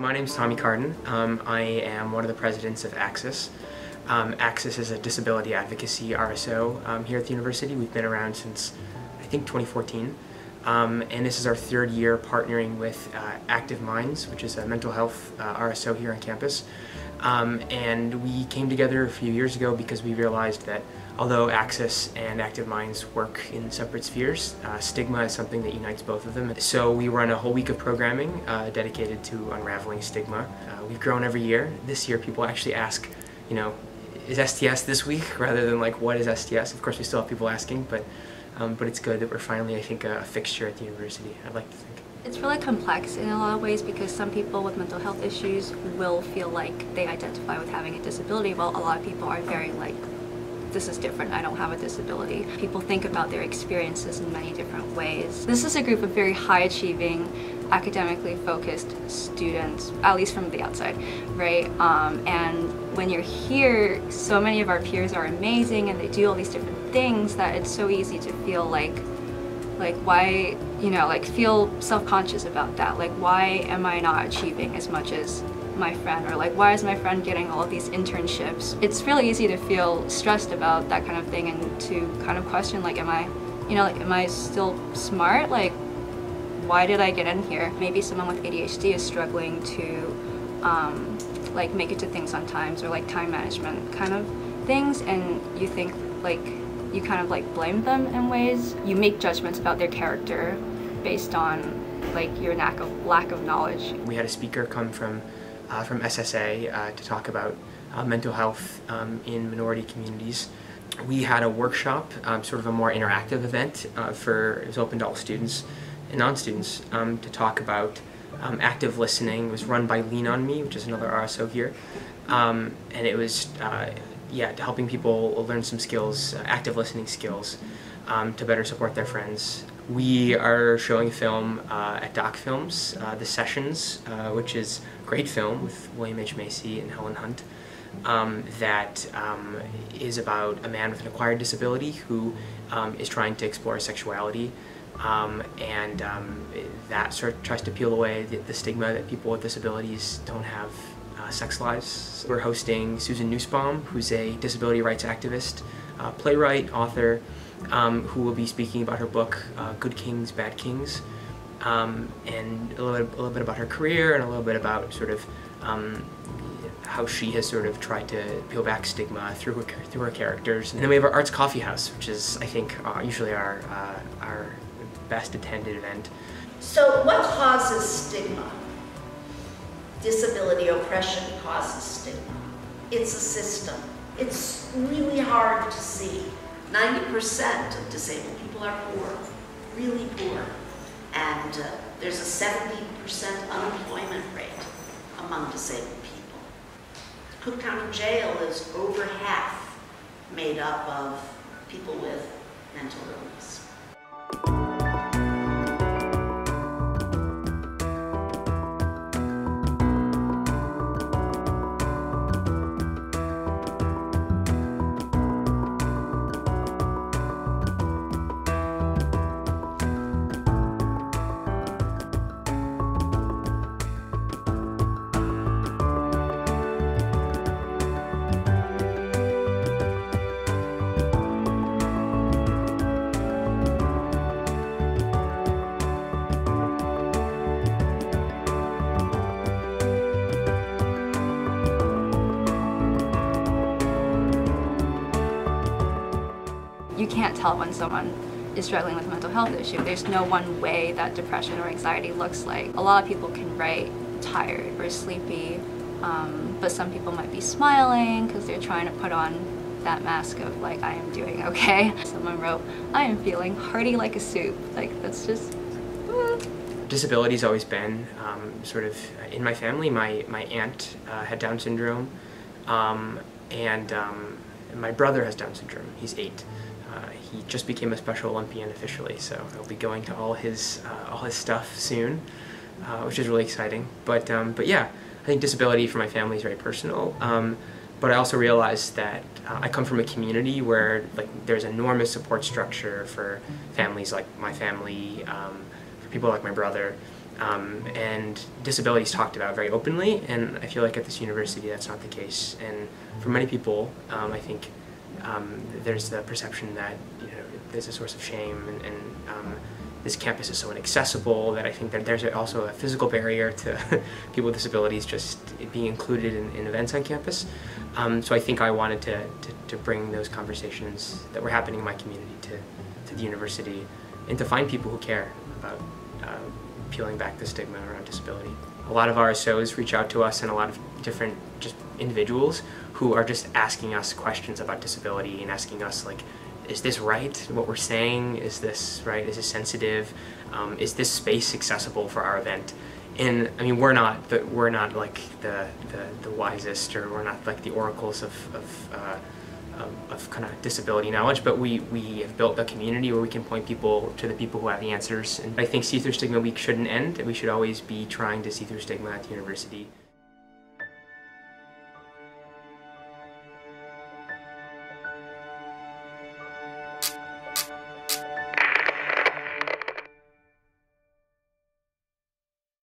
my name's Carden. I am one of the presidents of Axis. Axis is a disability advocacy RSO here at the university. We've been around since, I think, 2014. And this is our third year partnering with Active Minds, which is a mental health RSO here on campus. And we came together a few years ago because we realized that although Axis and Active Minds work in separate spheres, stigma is something that unites both of them. So we run a whole week of programming dedicated to unraveling stigma. We've grown every year. This year people actually ask, you know, is STS this week, rather than like, what is STS? Of course we still have people asking, but it's good that we're finally, I think, a fixture at the university, I'd like to think. It's really complex in a lot of ways because some people with mental health issues will feel like they identify with having a disability, while a lot of people are very like, this is different, I don't have a disability. People think about their experiences in many different ways. This is a group of very high-achieving, academically focused students, at least from the outside, right? And when you're here, so many of our peers are amazing and they do all these different things that it's so easy to feel like why, you know, like feel self-conscious about that. Like, why am I not achieving as much as my friend? Or like, why is my friend getting all of these internships? It's really easy to feel stressed about that kind of thing and to kind of question, like, am I, you know, like, am I still smart? Like, why did I get in here? Maybe someone with ADHD is struggling to like make it to things on times, or like time management kind of things, and you think like you kind of like blame them in ways. You make judgments about their character based on like your lack of knowledge. We had a speaker come from SSA to talk about mental health in minority communities. We had a workshop, sort of a more interactive event it was open to all students and non-students, to talk about active listening. It was run by Lean On Me, which is another RSO here, and it was yeah, helping people learn some skills, active listening skills, to better support their friends. We are showing a film at Doc Films, The Sessions, which is a great film with William H. Macy and Helen Hunt, that is about a man with an acquired disability who is trying to explore sexuality, and that sort of tries to peel away the stigma that people with disabilities don't have sex lives. We're hosting Susan Nussbaum, who's a disability rights activist, playwright, author, who will be speaking about her book, Good Kings, Bad Kings, and a little bit about her career and a little bit about sort of how she has sort of tried to peel back stigma through her characters. And then we have our Arts Coffeehouse, which is, I think, usually our best attended event. So what causes stigma? Disability oppression causes stigma. It's a system. It's really hard to see. 90% of disabled people are poor, really poor. And there's a 70% unemployment rate among disabled people. Cook County Jail is over half made up of people with mental illness. You can't tell when someone is struggling with a mental health issue. There's no one way that depression or anxiety looks like. A lot of people can write tired or sleepy, but some people might be smiling because they're trying to put on that mask of like, I am doing okay. Someone wrote, I am feeling hearty like a soup. Like, that's just... Disability's always been sort of in my family. My aunt had Down syndrome, and my brother has Down syndrome. He's 8. He just became a Special Olympian officially, so I'll be going to all his stuff soon, which is really exciting. But yeah, I think disability for my family is very personal. But I also realized that I come from a community where there's enormous support structure for families like my family, for people like my brother, and disability is talked about very openly, and I feel like at this university that's not the case. And for many people, I think there's the perception that there's a source of shame, and this campus is so inaccessible that I think that there's also a physical barrier to people with disabilities just being included in events on campus. So I think I wanted to bring those conversations that were happening in my community to the university, and to find people who care about peeling back the stigma around disability. A lot of RSOs reach out to us, and a lot of different just individuals who are just asking us questions about disability and asking us, like, is this right, what we're saying? Is this right? Is this sensitive? Is this space accessible for our event? And I mean, we're not like the wisest, or we're not like the oracles of kind of disability knowledge, but we have built a community where we can point people to the people who have the answers. And I think See Through Stigma Week shouldn't end. We should always be trying to see through stigma at the university.